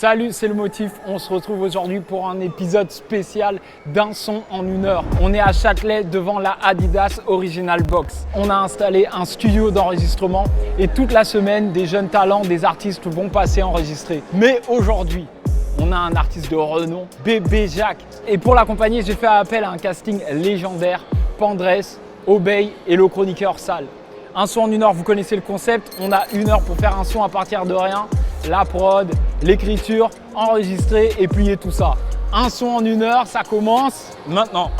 Salut, c'est le Motif. On se retrouve aujourd'hui pour un épisode spécial d'un son en 1 heure. On est à Châtelet devant la Adidas Original Box. On a installé un studio d'enregistrement et toute la semaine, des jeunes talents, des artistes vont passer enregistrer. Mais aujourd'hui, on a un artiste de renom, Bébé Jacques. Et pour l'accompagner, j'ai fait appel à un casting légendaire, Pandresse, Obey et le chroniqueur Sal. Un son en 1 heure, vous connaissez le concept. On a 1 heure pour faire un son à partir de rien. La prod, l'écriture, enregistrer et plier tout ça. Un son en 1 heure, ça commence maintenant.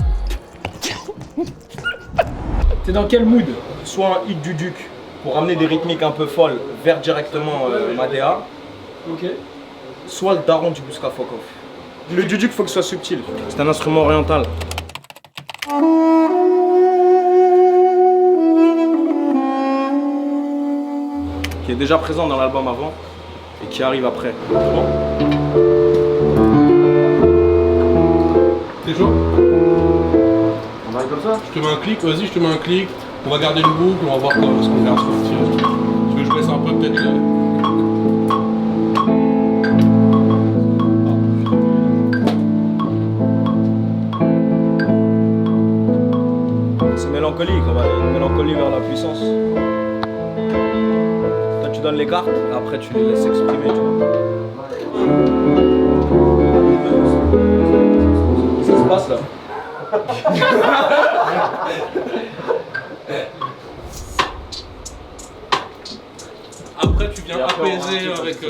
T'es dans quel mood? Soit un hit du Duc pour ramener des rythmiques un peu folles vers directement Madea. Ok. Soit le daron du Buska Fokov. Le Duc, faut que ce soit subtil. C'est un instrument oriental. Qui est déjà présent dans l'album avant et qui arrive après. Bon. T'es chaud? On arrive comme ça? Je te mets un clic, vas-y, je te mets un clic. On va garder une boucle, on va voir quoi, ce qu'on verra sortir. Tu veux que je laisse un peu peut-être C'est mélancolique, on va aller de mélancolie vers la puissance. Toi tu donnes les cartes, après tu les laisses s'exprimer, tu vois. Qu'est-ce qui se passe là? Après, tu viens Et après, apaiser on avec. ouais.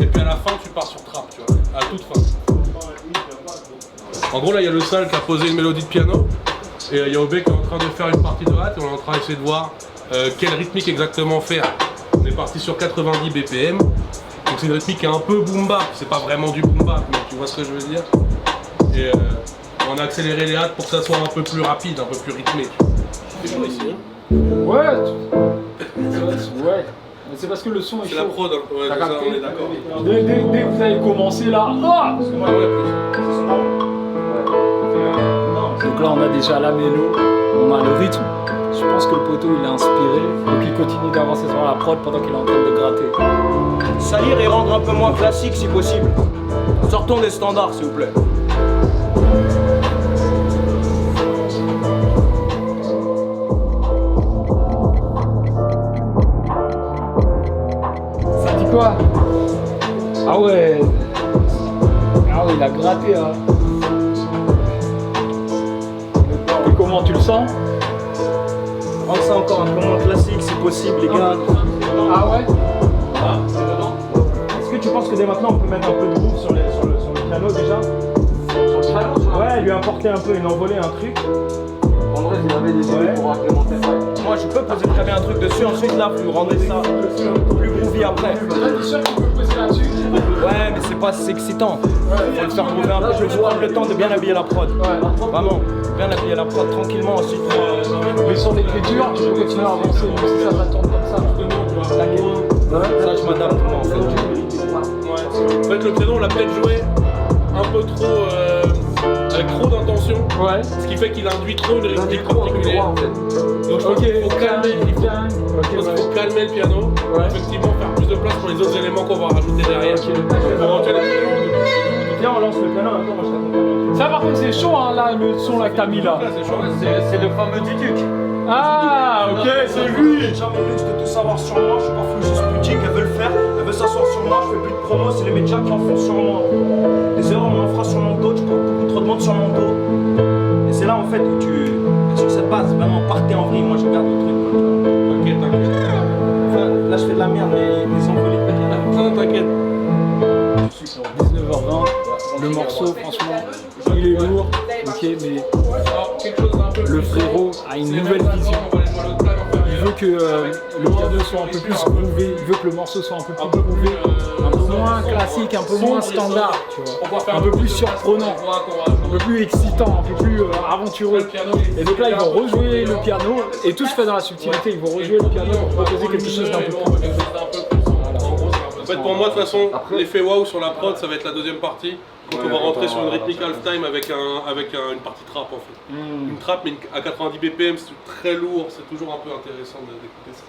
Et puis à la fin, tu pars sur trap, tu vois, à toute fin. En gros, là, il y a le Sal qui a posé une mélodie de piano. Et il y a Obé qui est en train de faire une partie de hâte. Et on est en train d'essayer de voir quelle rythmique exactement faire. On est parti sur 90 BPM. Donc c'est une rythmique qui est un peu boom bap. C'est pas vraiment du boom bap, mais tu vois ce que je veux dire. Et on a accéléré les hâtes pour que ça soit un peu plus rapide, un peu plus rythmé. C'est chaud ici, hein? Ouais. Ouais. Mais c'est parce que le son est C'est chaud. la prod, hein. Ouais, T'as c'est ça, capté? on est d'accord. Dès que vous avez commencé là, ah Ouais, plus. Donc là on a déjà la mélo, on a le rythme. Je pense que le poteau il est inspiré, donc il continue d'avancer sur la prod pendant qu'il est en train de gratter. Salir et rendre un peu moins classique si possible. Sortons des standards s'il vous plaît. Ça dit quoi? Ah ouais. Ah ouais, il a gratté hein. Et comment tu le sens? Rendre ça encore un peu moins classique si possible les gars. Ah ouais? Est-ce que tu penses que dès maintenant on peut mettre un peu de groove sur le piano déjà? Sur le piano? Ouais, lui apporter un peu une envolée, un truc. En vrai, il avait des idées pour implémenter ça. Moi je peux poser très bien un truc dessus, ensuite là vous rendez ça plus groovy après. T'es sûr qu'on peut poser là-dessus? Ouais mais c'est pas assez excitant. Faut le faire groover un peu, je vais prendre le temps de bien habiller la prod. Vraiment, bien habiller la prod tranquillement ensuite. Mais sur l'écriture, tu peux continuer à avancer, même si ça tourne comme ça. T'inquiète. Ça je m'adapte moi en fait. En fait, le piano, on l'a peut-être joué un peu trop, avec trop d'intention, Ouais. ce qui fait qu'il induit trop une rythmique particulière. En fait. Donc je pense qu'il faut calmer, je pense qu'il faut calmer le piano, Ouais. effectivement faire plus de place pour les autres éléments qu'on va rajouter derrière. Pour rentrer les Viens on lance le piano, attends moi je t'accompagne. Ça par contre c'est chaud hein, là, le son là que t'as mis là. Là, c'est chaud. C'est le fameux Duduc. Ah ok, c'est lui. J'ai jamais lu de tout savoir sur moi, je suis pas fou, juste boutique, elle veut le faire, elle veut s'asseoir sur moi, je fais plus de promo, c'est les médias qui en font sur moi. Les erreurs on en fera sur mon dos, tu portes beaucoup trop de monde sur mon dos. Et c'est là en fait où tu, sur cette base, vraiment partez en vrille, moi je garde le truc. T'inquiète, t'inquiète. Enfin, là je fais de la merde, mais les envolées. Non, t'inquiète. 19h20, le morceau franchement il est lourd, ok mais Alors, quelque chose d'un peu le plus frérot a une nouvelle vision. On va aller jouer l'autre plan, on va Il veut que le piano soit un peu plus groové, il veut que le morceau soit un peu plus groové, un peu moins classique, un peu moins standard, tu vois, un peu plus surprenant, un peu plus excitant, un peu plus aventureux. Et donc là ils vont rejouer le piano et tout se fait dans la subtilité, ils vont rejouer le piano pour proposer quelque chose d'un peu plus. En fait, pour moi, de toute façon, l'effet waouh sur la prod, ça va être la deuxième partie. Donc on va rentrer sur une rythmique half-time avec une partie trap en fait. Une trap mais à 90 BPM, c'est très lourd, c'est toujours un peu intéressant d'écouter ça.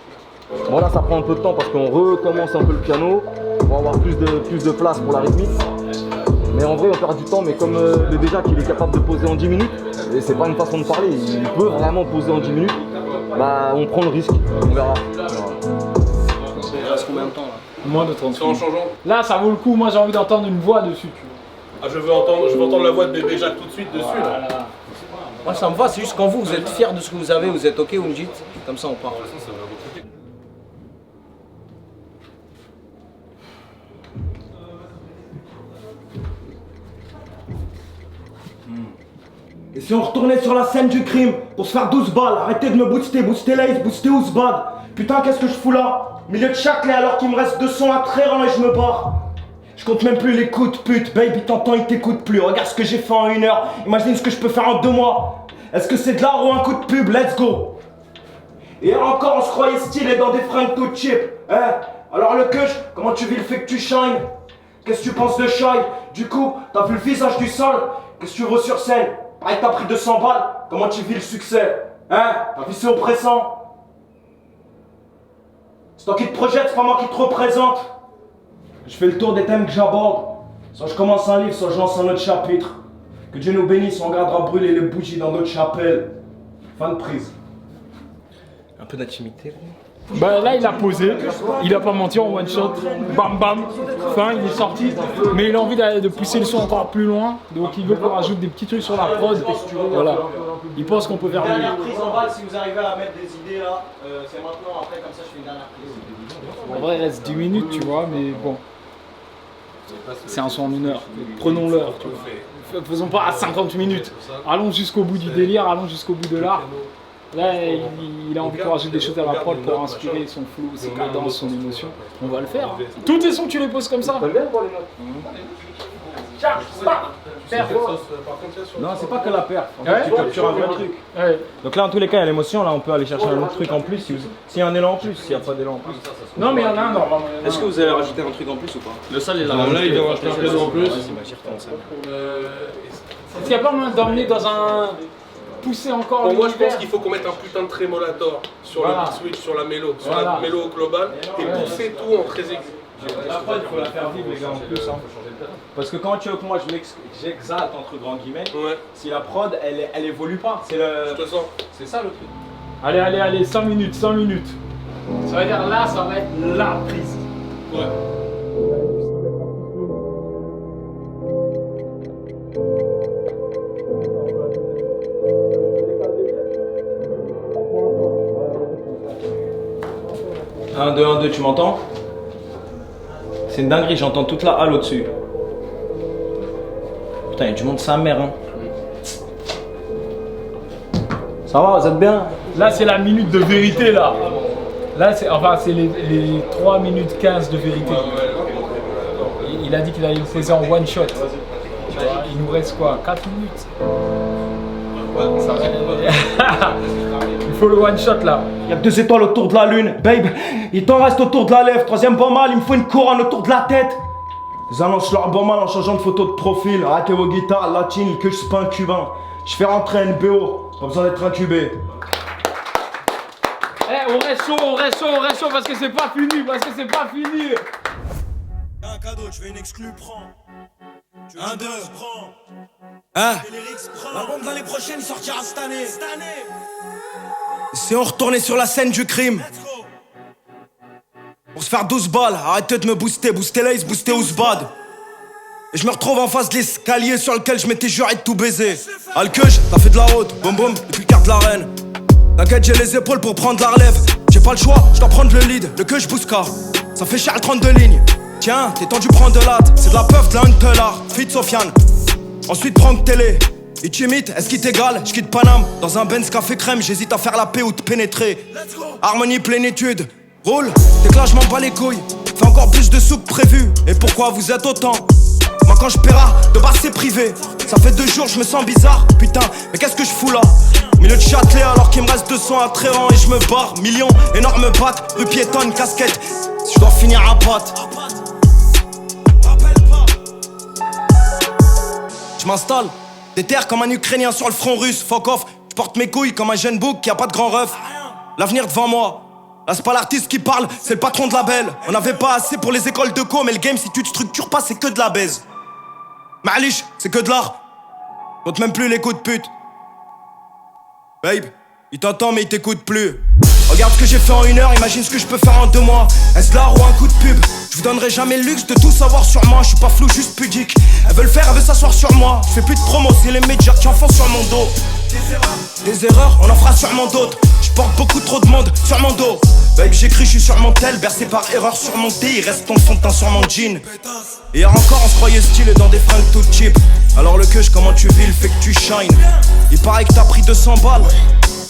Bon là ça prend un peu de temps parce qu'on recommence un peu le piano. pour avoir plus de place pour la rythmique. Mais en vrai, on perd du temps, mais comme le Déjac il est capable de poser en 10 minutes, et c'est pas une façon de parler, il peut vraiment poser en 10 minutes, bah on prend le risque, on verra. Il reste combien de temps là? Moins de 30 C'est en minutes. changeant. Là, ça vaut le coup. Moi, j'ai envie d'entendre une voix dessus. Tu vois. Ah, je veux entendre la voix de bébé Jacques tout de suite dessus. Là. Voilà. Moi ça me va, c'est juste quand vous êtes fiers de ce que vous avez, vous êtes ok, vous me dites, comme ça on part. Et si on retournait sur la scène du crime pour se faire 12 balles, arrêtez de me booster Lace, booster Ousbad. Putain, qu'est-ce que je fous là? Milieu de Châtelet alors qu'il me reste 200 à Tréran et je me barre. Je compte même plus les coups de pute, baby t'entends il t'écoute plus. Regarde ce que j'ai fait en 1 heure, imagine ce que je peux faire en 2 mois. Est-ce que c'est de l'art ou un coup de pub? Let's go. Et encore on se croyait stylé dans des fringues tout cheap, hein? Alors le kush, comment tu vis le fait que tu shines? Qu'est-ce que tu penses de Shy? Du coup, t'as vu le visage du sol? Qu'est-ce que tu veux sur scène? Pareil que t'as pris 200 balles, comment tu vis le succès? Hein? T'as vu c'est oppressant? C'est toi qui te projettes, c'est pas moi qui te représente. Je fais le tour des thèmes que j'aborde. Soit je commence un livre, soit je lance un autre chapitre. Que Dieu nous bénisse, on regardera brûler les bougies dans notre chapelle. Fin de prise. Un peu d'intimité. Bah là, il a posé. Il a pas menti en one shot. Bam bam. Fin, il est sorti. Mais il a envie de pousser le son encore plus loin. Donc il veut qu'on rajoute des petits trucs sur la prod. Voilà. Il pense qu'on peut faire mieux. Dernière prise en balle, si vous arrivez à mettre des idées là, c'est maintenant, après comme ça je fais une dernière prise. En vrai, il reste 10 minutes, tu vois, mais bon. C'est un son en 1 heure. Prenons-leur, tu vois. Faisons pas à 50 minutes. Allons jusqu'au bout du délire, allons jusqu'au bout de l'art. Là, il a envie qu'on rajoute des choses à la prod pour inspirer son flow, ses cadences, son émotion. On va le faire. Tous tes sons, tu les poses comme ça. Non, c'est pas que la perf. En Ouais. fait, tu captures un vrai truc. Ouais. Donc là, en tous les cas, il y a l'émotion. Là, on peut aller chercher un autre truc en plus. S'il y a un élan en plus, s'il n'y a pas d'élan en plus. Non, mais il y en a un normalement. Est-ce que vous allez rajouter un truc en plus ou pas? Le sol est là. Là, il vient rajouter un piano en plus. Est-ce qu'il n'y a pas moyen d'emmener dans un. Pousser encore Pour moi, je pense l'univers. qu'il faut qu'on mette un putain de trémolator sur Voilà. le beat switch, sur la mélo, sur Voilà. la mélo globale, et pousser tout en très aigu. La prod, il faut la faire vivre, les gars, en plus. Hein. Parce que quand tu veux que moi j'exalte entre grands guillemets, Ouais, si la prod, elle évolue pas. je te sens. C'est ça le truc. Allez, 5 minutes, 5 minutes. Ça veut dire là, ça va être la prise. Ouais. Un, deux, tu m'entends? C'est une dinguerie, j'entends toute la halle au-dessus. Putain, il y a du monde sa mère, hein. Ça va, vous êtes bien? Là, c'est la minute de vérité, là. Là, c'est les 3 minutes 15 de vérité. Il a dit qu'il allait le poser en one shot. Tu vois, il nous reste quoi? 4 minutes. Ça va. Il faut le one shot là. Y'a que 2 étoiles autour de la lune, babe. Il t'en reste autour de la lèvre. 3ème pas mal, il me faut une couronne autour de la tête. Ils annoncent leur bon mal en changeant de photo de profil. Arrêtez vos guitares latines, que je suis pas un cubain. Je fais rentrer un NBO, pas besoin d'être incubé. On reste chaud parce que c'est pas fini, Un cadeau, tu veux une exclue, prends. Un, deux, prends. Hein? L'album de l'année prochaine, il sortira cette année. Si on retournait sur la scène du crime, Let's go. pour se faire 12 balles, arrêtez de me booster Lace, booster Ousbad. Et je me retrouve en face de l'escalier sur lequel je m'étais juré de tout baiser. Alkeuj, t'as fait de la route, boum boum, depuis le quart de l'arène. T'inquiète, j'ai les épaules pour prendre la relève. J'ai pas le choix, je dois prendre le lead, le que je bousca. Ça fait cher le 32 lignes. Tiens, t'es tendu, prends de latte. C'est de la puff, de la Huntelar, fit Sofiane. Ensuite, prends que télé. Et tu imites, est-ce qu'il t'égale? Je quitte Paname, dans un Benz café crème, j'hésite à faire la paix ou te pénétrer. Let's go. Harmonie, plénitude, roule, t'es que là, je m'en bats les couilles. Fais encore plus de sous que prévu. Et pourquoi vous êtes autant? Moi quand je paiera, de base c'est privé. Ça fait 2 jours, je me sens bizarre. Putain, mais qu'est-ce que je fous là? Milieu de Châtelet alors qu'il me reste 200 à Tréran et je me barre. Millions, énorme batte, rue piétonne, casquette. Si je dois finir à patte. Rappelle pas. Je m'installe, des terres comme un Ukrainien sur le front russe. Fuck off, je porte mes couilles comme un jeune bouc qui a pas de grand ref. L'avenir devant moi, Là c'est pas l'artiste qui parle, c'est le patron de label. On avait pas assez pour les écoles de co, mais le game si tu te structures pas c'est que de la baise. Ma'alish, c'est que de l'art. Compte même plus les coups de pute. Babe, il t'entend mais il t'écoute plus. Regarde ce que j'ai fait en 1 heure, imagine ce que je peux faire en 2 mois. Est-ce l'art ou un coup de pub? Je vous donnerai jamais le luxe de tout savoir sur moi. Je suis pas flou, juste pudique. Elle veut le faire, elle veut s'asseoir sur moi. Je fais plus de promo, c'est les médias qui en font sur mon dos. Des erreurs, on en fera sûrement d'autres. Je porte beaucoup trop de monde sur mon dos. Babe, j'écris, je suis sur mon tel, bercé par erreur surmontée. Il reste ton fond de teint sur mon jean. Et hier encore, on se croyait stylé dans des fringues toutes cheap. Alors le queuge, comment tu vis le fait que tu shine? Il paraît que t'as pris 200 balles.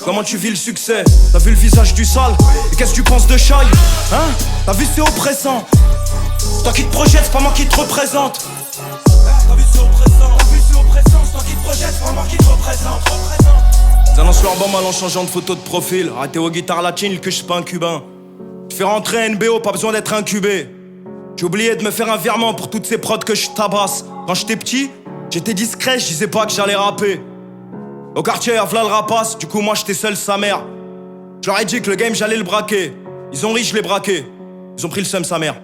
Comment tu vis le succès? T'as vu le visage du sale? Et qu'est-ce que tu penses de Shai? Hein? T'as vu c'est oppressant. C'est toi qui te projettes, c'est pas moi qui te représente. T'as vu c'est oppressant. T'as vu c'est oppressant. C'est toi qui te projettes, c'est pas moi qui te représente. Ils annoncent leur bombe en changeant de photo de profil. Arrêtez aux guitares latines que je suis pas un cubain. Je fais rentrer NBO, pas besoin d'être incubé. J'ai oublié de me faire un virement pour toutes ces prods que je tabasse. Quand j'étais petit, j'étais discret, je disais pas que j'allais rapper. Au quartier, y'a v'là le rapace, du coup moi j'étais seul sa mère. Je leur ai dit que le game j'allais le braquer. Ils ont ri, je l'ai braqué. Ils ont pris le seum sa mère.